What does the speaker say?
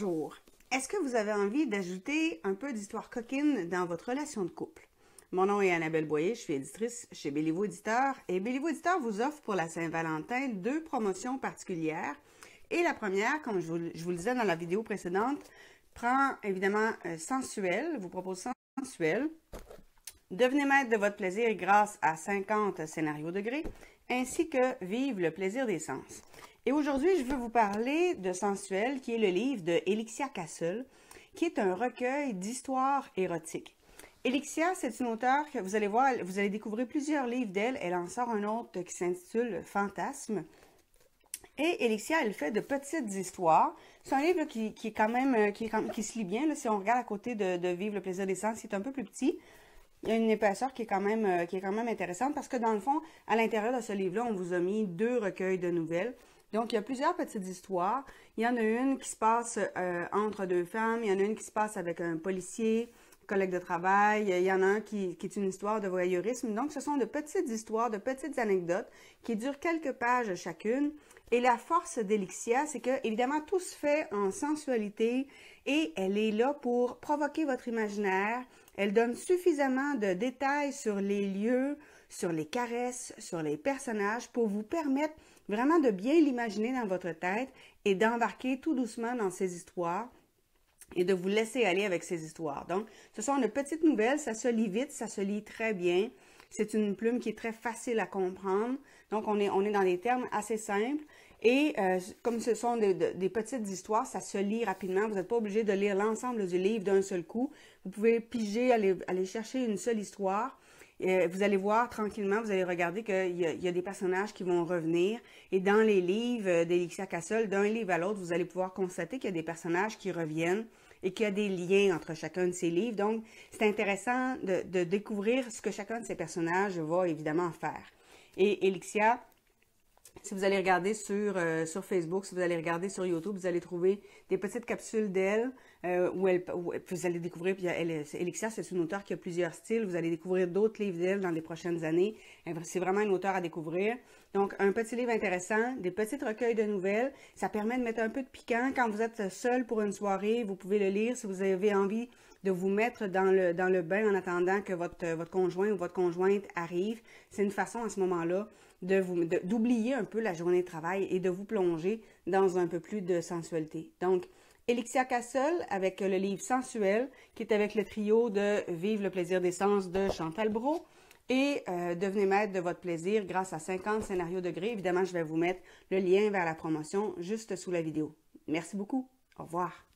Bonjour. Est-ce que vous avez envie d'ajouter un peu d'histoire coquine dans votre relation de couple? Mon nom est Annabelle Boyer, je suis éditrice chez Béliveau Éditeur et Béliveau Éditeur vous offre pour la Saint-Valentin 2 promotions particulières. Et la première, comme je vous le disais dans la vidéo précédente, prend évidemment sensuel, vous propose sensuel. Devenez maître de votre plaisir grâce à 50 scénarios degrés, ainsi que Vive le plaisir des sens. Et aujourd'hui, je veux vous parler de Sensuel, qui est le livre de Elixia Castle, qui est un recueil d'histoires érotiques. Elixia, c'est une auteure que vous allez voir, vous allez découvrir plusieurs livres d'elle. Elle en sort un autre qui s'intitule Fantasme. Et Elixia, elle fait de petites histoires. C'est un livre qui est quand même, qui se lit bien. Là, si on regarde à côté de Vive le plaisir des sens, c'est un peu plus petit. Il y a une épaisseur qui est quand même intéressante parce que dans le fond, à l'intérieur de ce livre-là, on vous a mis 2 recueils de nouvelles. Donc, il y a plusieurs petites histoires. Il y en a une qui se passe entre 2 femmes. Il y en a une qui se passe avec un policier, collègue de travail. Il y en a un qui est une histoire de voyeurisme. Donc, ce sont de petites histoires, de petites anecdotes qui durent quelques pages chacune. Et la force d'Elixia, c'est que, évidemment, tout se fait en sensualité et elle est là pour provoquer votre imaginaire. Elle donne suffisamment de détails sur les lieux, sur les caresses, sur les personnages pour vous permettre vraiment de bien l'imaginer dans votre tête et d'embarquer tout doucement dans ces histoires et de vous laisser aller avec ces histoires. Donc, ce sont de petites nouvelles, ça se lit vite, ça se lit très bien. C'est une plume qui est très facile à comprendre. Donc, on est dans des termes assez simples. Et comme ce sont des petites histoires, ça se lit rapidement. Vous n'êtes pas obligé de lire l'ensemble du livre d'un seul coup. Vous pouvez piger, aller chercher une seule histoire. Vous allez voir tranquillement, vous allez regarder qu'il y a des personnages qui vont revenir. Et dans les livres d'Elixia Castle, d'un livre à l'autre, vous allez pouvoir constater qu'il y a des personnages qui reviennent et qu'il y a des liens entre chacun de ces livres. Donc, c'est intéressant de découvrir ce que chacun de ces personnages va évidemment faire. Et Elixia, si vous allez regarder sur Facebook, si vous allez regarder sur YouTube, vous allez trouver des petites capsules d'elle où vous allez découvrir, puis Elixia, c'est une auteure qui a plusieurs styles, vous allez découvrir d'autres livres d'elle dans les prochaines années. C'est vraiment une auteure à découvrir. Donc, un petit livre intéressant, des petits recueils de nouvelles, ça permet de mettre un peu de piquant. Quand vous êtes seul pour une soirée, vous pouvez le lire si vous avez envie de vous mettre dans le bain en attendant que votre conjoint ou votre conjointe arrive. C'est une façon à ce moment-là d'oublier un peu la journée de travail et de vous plonger dans un peu plus de sensualité. Donc, Elixia Castle avec le livre Sensuel, qui est avec le trio de Vive le plaisir des sens de Chantal Brault et Devenez maître de votre plaisir grâce à 50 scénarios degrés. Évidemment, je vais vous mettre le lien vers la promotion juste sous la vidéo. Merci beaucoup. Au revoir.